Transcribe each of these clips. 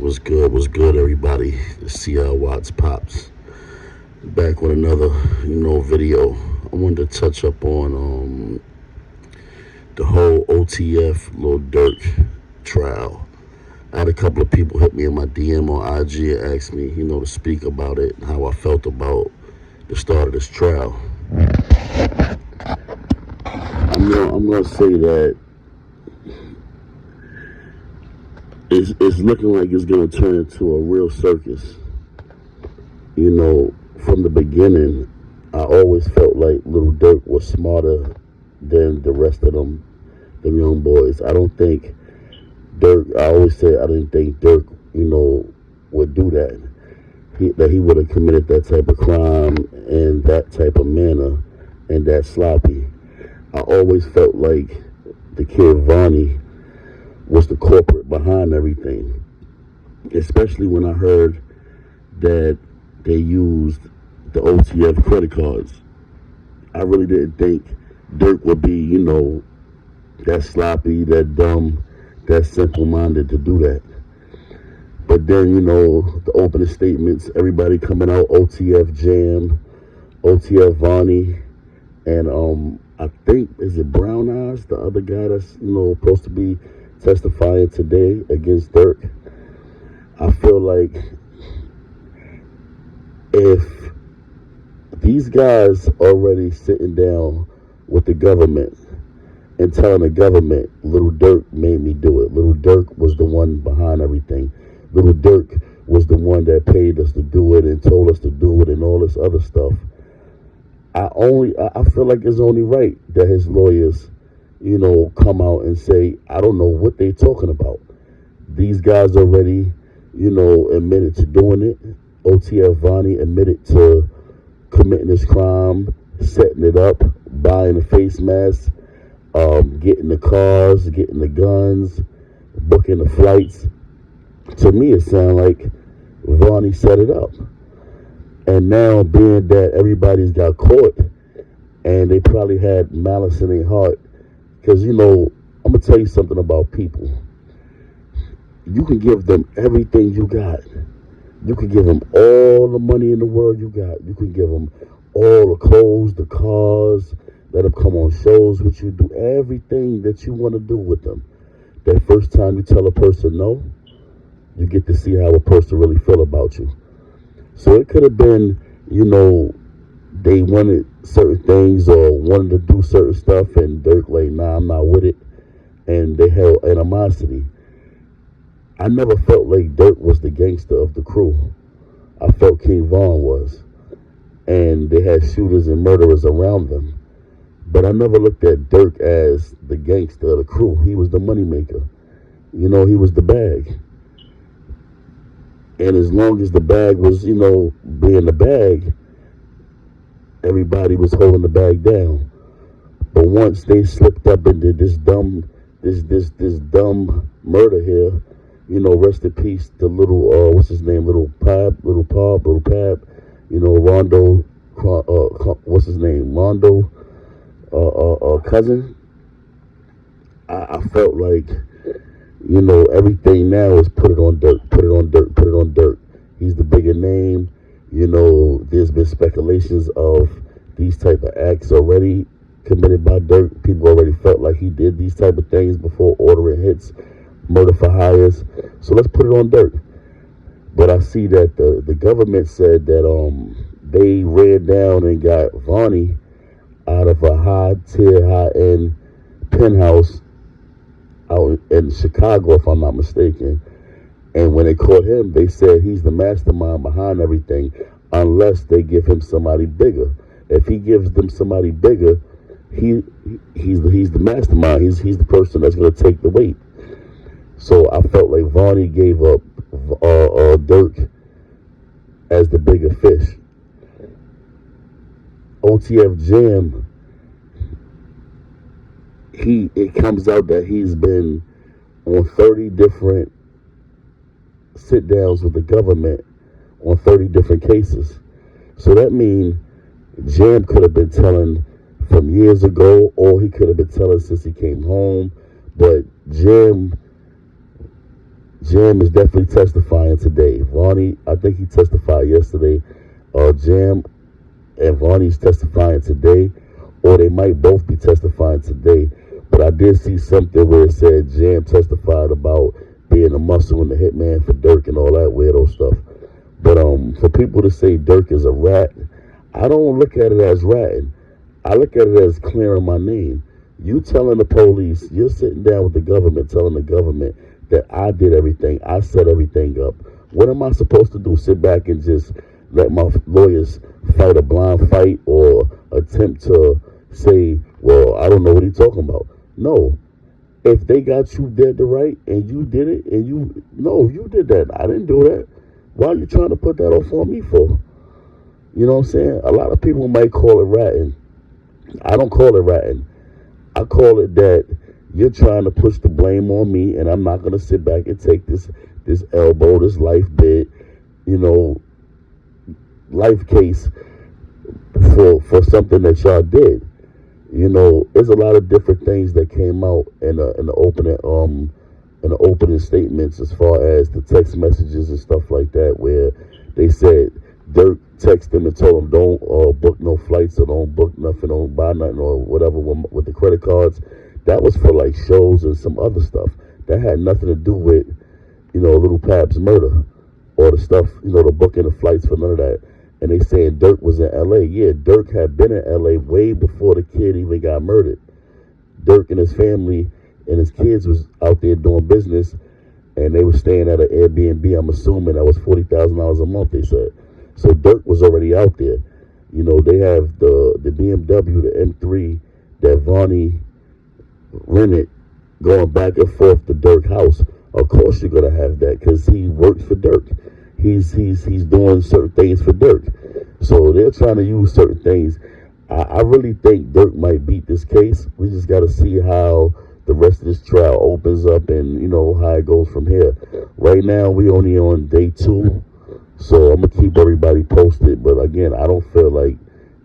What's good, everybody? See how Wvttz pops. Back with another, video. I wanted to touch up on the whole OTF Lil Durk trial. I had a couple of people hit me in my DM on IG and asked me, to speak about it and how I felt about the start of this trial. I'm gonna say that it's looking like it's gonna turn into a real circus. From the beginning, I always felt like Lil Durk was smarter than the rest of them young boys. I don't think Durk. I always said I didn't think Durk, would do that. That he would have committed that type of crime in that type of manner and that sloppy. I always felt like the kid Vonnie was the corporate behind everything, especially when I heard that they used the OTF credit cards. I really didn't think Durk would be, that sloppy, that dumb, that simple-minded to do that. But then, the opening statements, everybody coming out, OTF Jam, OTF Vonnie, and I think, is it Brown Eyes, the other guy that's, supposed to be testifying today against Durk. I feel like if these guys already sitting down with the government and telling the government, Lil Durk made me do it. Lil Durk was the one behind everything. Lil Durk was the one that paid us to do it and told us to do it and all this other stuff. I feel like it's only right that his lawyers, come out and say, I don't know what they talking about. These guys already, admitted to doing it. OTF Vonnie admitted to committing this crime, setting it up, buying the face masks, getting the cars, getting the guns, booking the flights. To me, it sounds like Vonnie set it up. And now, being that everybody's got caught, and they probably had malice in their heart, because, I'm going to tell you something about people. You can give them everything you got. You can give them all the money in the world you got. You can give them all the clothes, the cars, let them come on shows with you, do everything that you want to do with them. That first time you tell a person no, you get to see how a person really feel about you. So it could have been, they wanted certain things or wanted to do certain stuff, and Durk like, nah, I'm not with it. And they held animosity. I never felt like Durk was the gangster of the crew. I felt King Von was. And they had shooters and murderers around them. But I never looked at Durk as the gangster of the crew. He was the moneymaker. He was the bag. And as long as the bag was, being the bag, everybody was holding the bag down. But once they slipped up and did this dumb murder here, rest in peace to little, what's his name, Lul Pab, Rondo, what's his name, Rondo, cousin. I felt like, everything now is put it on Durk. He's the bigger name. There's been speculations of these type of acts already committed by Durk. People already felt like he did these type of things before ordering hits, murder for hires. So let's put it on Durk. But I see that the government said that they ran down and got Vonnie out of a high-end penthouse out in Chicago, if I'm not mistaken. And when they caught him, they said he's the mastermind behind everything, unless they give him somebody bigger. If he gives them somebody bigger, he's the mastermind. He's the person that's going to take the weight. So I felt like Vonnie gave up Durk as the bigger fish. OTF Jam, it comes out that he's been on 30 different sit downs with the government on 30 different cases. So that means Jam could have been telling from years ago, or he could have been telling since he came home. But Jam Jam is definitely testifying today. Vonnie, I think he testified yesterday. Jam and Vonnie's testifying today, or they might both be testifying today. But I did see something where it said Jam testified about being a muscle and the hitman for Durk and all that weirdo stuff. But for people to say Durk is a rat, I don't look at it as ratting. I look at it as clearing my name. You telling the police, you're sitting down with the government, telling the government that I did everything, I set everything up. What am I supposed to do? Sit back and just let my lawyers fight a blind fight or attempt to say, well, I don't know what he's talking about? No. If they got you dead to right and you did it and you did that. I didn't do that. Why are you trying to put that off on me for? You know what I'm saying? A lot of people might call it ratting. I don't call it ratting. I call it that you're trying to push the blame on me, and I'm not going to sit back and take this elbow, this life bid, life case for something that y'all did. There's a lot of different things that came out in the opening statements as far as the text messages and stuff like that, where they said Durk texted him and told him don't book no flights or don't book nothing, don't buy nothing or whatever with the credit cards. That was for like shows and some other stuff that had nothing to do with Lul Pab's murder or the stuff, the booking of flights for none of that. And they saying Durk was in L.A. Yeah, Durk had been in L.A. way before the kid even got murdered. Durk and his family and his kids was out there doing business, and they were staying at an Airbnb. I'm assuming that was $40,000 a month, they said. So Durk was already out there. They have the BMW, the M3 that Vonnie rented going back and forth to Durk house. Of course you're going to have that because he works for Durk. He's doing certain things for Durk. So they're trying to use certain things. I really think Durk might beat this case. We just got to see how the rest of this trial opens up and, how it goes from here. Right now, we only on day 2. So I'm going to keep everybody posted. But again, I don't feel like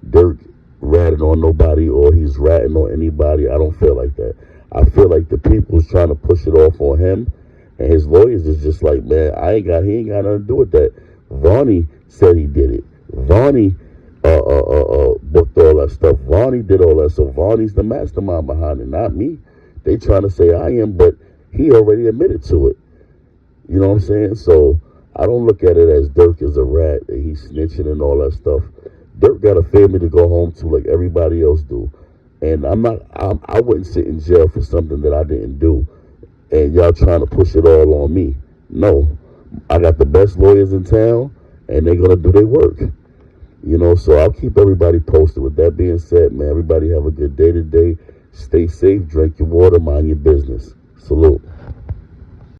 Durk ratted on nobody or he's ratting on anybody. I don't feel like that. I feel like the people's trying to push it off on him. And his lawyers is just like, man, he ain't got nothing to do with that. Vonnie said he did it. Vonnie booked all that stuff. Vonnie did all that. So Vonnie's the mastermind behind it, not me. They trying to say I am, but he already admitted to it. You know what I'm saying? So I don't look at it as Durk is a rat and he's snitching and all that stuff. Durk got a family to go home to like everybody else do. And I wouldn't sit in jail for something that I didn't do. And y'all trying to push it all on me. No. I got the best lawyers in town, and they're going to do their work. So I'll keep everybody posted. With that being said, man, everybody have a good day today. Stay safe, drink your water, mind your business. Salute.